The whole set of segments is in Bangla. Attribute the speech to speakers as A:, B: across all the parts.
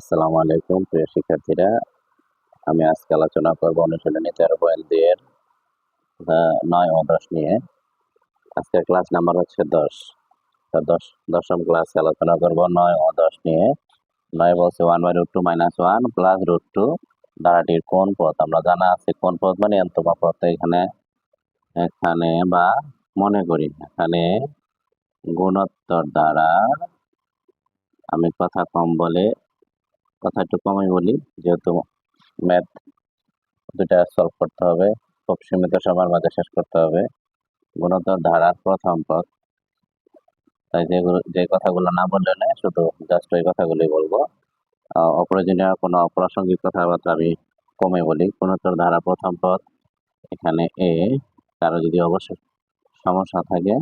A: আসসালামু আলাইকুম প্রিয় শিক্ষার্থীরা, আমি আজকে আলোচনা করব অনুশীলনী 13.2 এর 9 ও 10 নিয়ে। আজকের ক্লাস নাম্বার হচ্ছে 10। দশম ক্লাসে আলোচনা করব 9 ও 10 নিয়ে। 9 বলছে 1/√2 - 1 প্লাস √2 ধারাটির কোন পদ। আমরা জানা আছে কোন পদ মানে এনতম পদ। এখানে বা মনে করি এখানে গুণোত্তর দ্বারা, আমি কথা কম বলে কথা একটু কমই বলি যেহেতু ম্যাথ দুটা সলভ করতে হবে, খুব সীমিত সময়ের মাঝে শেষ করতে হবে। গুণোত্তর ধারার প্রথম পদ, তাই যে কথাগুলো না বললে না, শুধু জাস্ট ওই কথাগুলি বলবো। অপ্রয়োজনীয় কোনো অপ্রাসঙ্গিক কথাবার্তা আমি কমে বলি। গুণোত্তর ধারা প্রথম পদ এখানে এ। কারো যদি অবশ্যই সমস্যা থাকে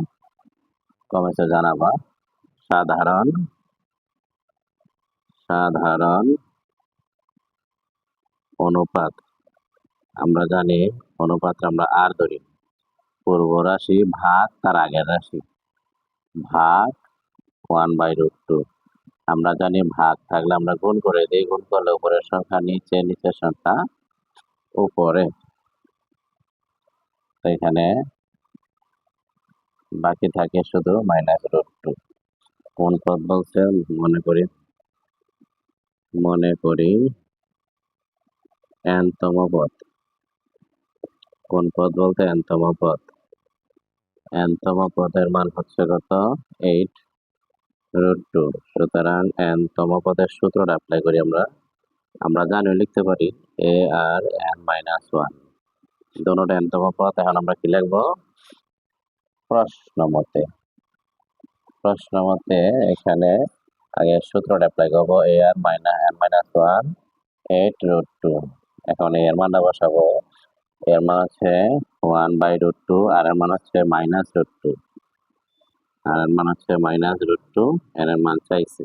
A: কমেন্টে জানাবা। সাধারণ অনুপাত, আমরা জানি অনুপাত আমরা আর ধরি পূর্ব রাশি ভাগ তার আগের রাশি ভাগ 1/√2। আমরা জানি ভাগ থাকলে আমরা গুণ করে দিই, গুণ করলে উপরের সংখ্যা নিচে, নিচের সংখ্যা উপরে। তো এখানে বাকি থাকে শুধু -√2। কোন পদ বলছে মনে করি n-তম পদ। কোন পদ বলতে n-তম পদ। n-তম পদের মান হচ্ছে কত? 8√2। সুতরাং n-তম পদের সূত্রটা অ্যাপ্লাই করি আমরা জানি লিখতে পারি a আর n-1 দোনোটা n-তম পদ। এখন আমরা কি লিখবো? প্রশ্ন মতে এখানে আগে সূত্রটা অ্যাপ্লাই করবো a আর n-1 8√2। এখন এর মানটা বসাবো। এর মান হচ্ছে 1/√2 আর এর মান হচ্ছে -√2 আর এর মান হচ্ছে -√2। এর মান চাইছে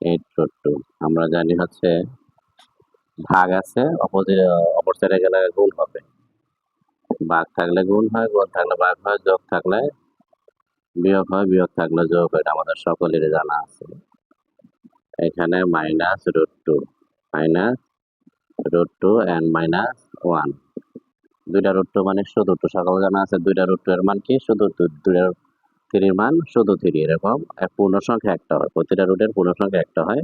A: 8√2। আমরা জানি হচ্ছে ভাগ আছে, অপর সাইডে গেলে গুণ হবে। ভাগ থাকলে গুণ হয়, গুণ থাকলে ভাগ হয়, যোগ থাকলে বিয়োগ হয়, বিয়োগ থাকলে যোগ হয়। এটা আমাদের সকলেরই জানা আছে। এখানে -√2 and -1, দুইটা √2 মানে শুধু 2। সকলে জানা আছে দুইটা √2 এর মান কি? শুধু 2। দুইটা 3 মান শুধু 3। এরকম পূর্ণ সংখ্যা একটা হয়, প্রতিটা রুটের পূর্ণ সংখ্যা একটা হয়।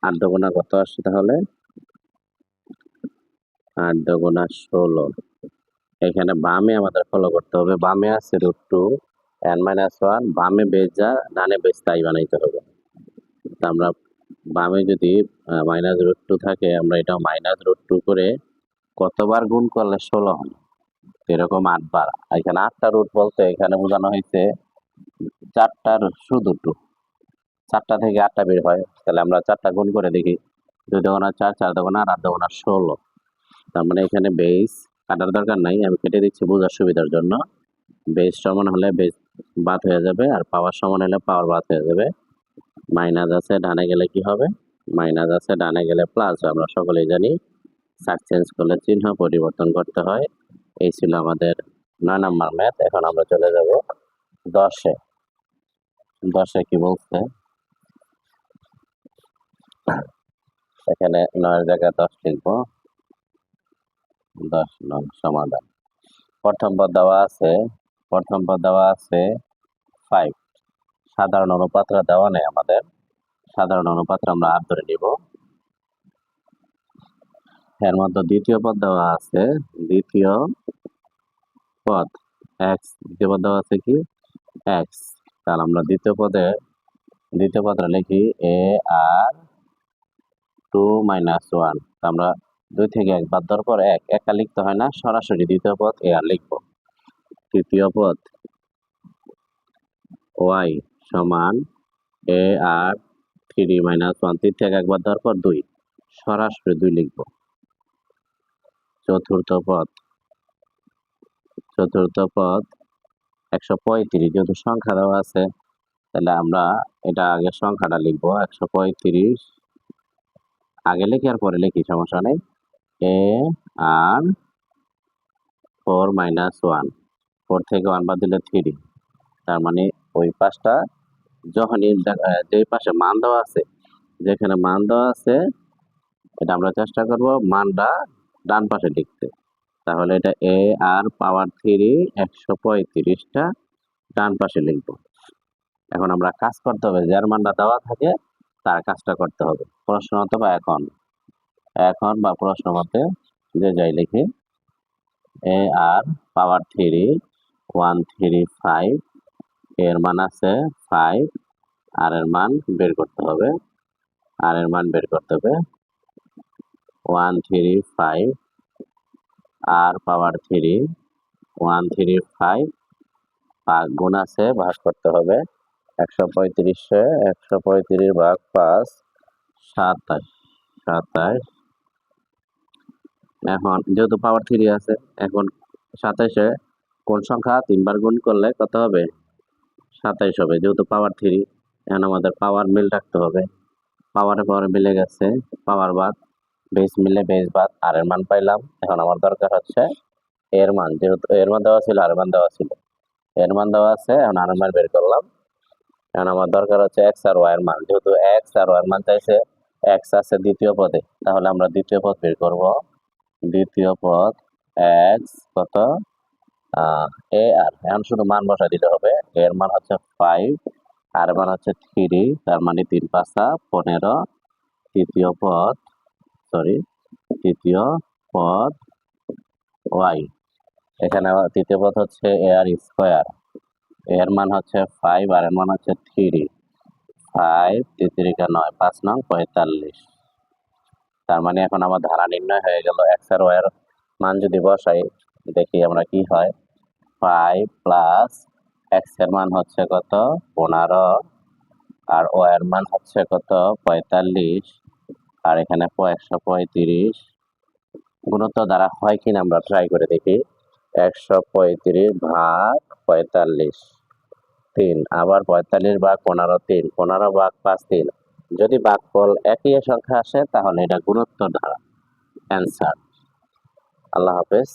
A: 8 দুগুণা কত আসছে তাহলে? 8 দুগুণা 16। এখানে বামে আমাদের ফলো করতে হবে। বামে আছে √2 n-1, বামে বেজ যা ডানে বেজ তাই বানাইতে হবে। আমরা বামে যদি -√2 থাকে, আমরা এটা -√2 করে কতবার গুণ করলে 16 হয়? এরকম 8 বার। এখানে 8টা রুট বলতে এখানে বোঝানো হয়েছে 4টার শুধু 2। 4টা থেকে 8টা বের হয়, তাহলে আমরা 4টা গুণ করে দেখি। 2 দুগুণা 4, 4 দুগুণা 8, 8 দুগুণা 16। তার মানে এখানে বেস কাটার দরকার নাই, আমি কেটে দিচ্ছি বোঝার সুবিধার জন্য। বেস সমান হলে বেস বাদ হয়ে যাবে, আর পাওয়ার সমান হলে পাওয়ার বাদ হয়ে যাবে। মাইনাস আছে ডানে গেলে কি হবে? মাইনাস আছে ডানে গেলে প্লাস। আমরা সকলেই জানি সাইড চেঞ্জ করলে চিহ্ন পরিবর্তন করতে হয়। এই ছিল আমাদের 9 নম্বর ম্যাথ। এখন আমরা চলে যাব 10-এ। 10-এ কি বলছে? এখানে 9 জায়গায় 10 লিখবো। 10 নং সমাধান। প্রথম পদ দেওয়া আছে 5। সাধারণ অনুপাতটা দেওয়া নেই আমাদের। সাধারণ অনুপাত আমরা আর ধরে নিব। এর মধ্যে দ্বিতীয় পদ দেওয়া আছে, দ্বিতীয় পদ দেওয়া আছে কি? x। তাহলে আমরা দ্বিতীয় পদটা লিখি a আর 2 - 1। আমরা 2 থেকে 1 বাদ দেওয়ার পর একা লিখতে হয় না, সরাসরি দ্বিতীয় পদ a আর লিখবো। তৃতীয় পদ y সমান a আর 3 - 1। 3 থেকে 1 বাদ দেওয়ার পর 2, সরাসরি 2 লিখবো। চতুর্থ পদ 135। যেহেতু সংখ্যা দেওয়া আছে, তাহলে আমরা এটা আগে সংখ্যাটা লিখবো। 135 আগে লিখি আর পরে লিখি, সমস্যা নেই। a আর 4 - 1। 4 থেকে 1 বাদ দিলে 3। তার মানে ওই পাশটা যখনই যেই পাশে মান দেওয়া আছে যেখানে মান দেওয়া আছে এটা আমরা চেষ্টা করব মানটা ডান পাশে লিখতে। তাহলে এটা এ আর পাওয়ার 3 135টা ডান পাশে লিখবো। এখন আমরা কাজ করতে হবে, যার মানটা দেওয়া থাকে তার কাজটা করতে হবে। প্রশ্ন অথবা এখন এখন বা প্রশ্ন মতে যে যাই লিখি, এ আর পাওয়ার 3 135 এর মান আছে 5, আর এর মান বের করতে হবে। আর এর মান বের করতে হবে 135 আর পাওয়ার 3 135 গুণ আছে, ভাগ করতে হবে 135 135 ভাগ 5 27 27। এখন যেহেতু পাওয়ার 3 আছে, এখন 27 কোন সংখ্যা 3 বার গুণ করলে কত হবে? 27 হবে। যেহেতু পাওয়ার 3, এখন আমাদের পাওয়ার মিল রাখতে হবে। পাওয়ারে পাওয়ারে মিলে গেছে, পাওয়ার বাদ, বেস মিলে বেস বাদ, আর এর মান পাইলাম। এখন আমার দরকার হচ্ছে এর মান, যেহেতু এর মান দেওয়া ছিল আর এর মান দেওয়া ছিল, এর মান দেওয়া আছে, এখন আর এর মান বের করলাম। এখন আমার দরকার হচ্ছে এক্স আর ওয়াই এর মান, যেহেতু এক্স আর ওয়াই এর মান চাইছে, এক্স আছে দ্বিতীয় পদে, তাহলে আমরা দ্বিতীয় পদ বের করব। দ্বিতীয় পদ এক্স কত, এ আর, এখন শুধু মান বসা দিতে হবে। এর মান হচ্ছে 5, আর এর মান হচ্ছে 3, তার মানে 3 5 15। তৃতীয় পদ, সরি, তৃতীয় পদ ওয়াই, এখানে আবার তৃতীয় পদ হচ্ছে এ আর স্কোয়ার, এর মান হচ্ছে 5 আর এর মান হচ্ছে 3, 5 3 9 5 নং 45। তার মানে এখন আমার ধারা নির্ণয় হয়ে গেল। এক্স আর ওয়াই এর মান যদি বসাই, দেখি আমরা কি হয়। 5 প্লাস এক্স এর মান হচ্ছে কত 15, আর ওয়াই এর মান হচ্ছে কত 45, আর এখানে 135 গুণোত্তর দ্বারা হয় কিনা আমরা ট্রাই করে দেখি। 135 ভাগ 45 3, আবার 45 ভাগ 15 3, 15 ভাগ 5 3। যদি ভাগফল একই সংখ্যা আসে তাহলে এটা গুণোত্তর ধারা। অ্যান্সার। আল্লাহ হাফেজ।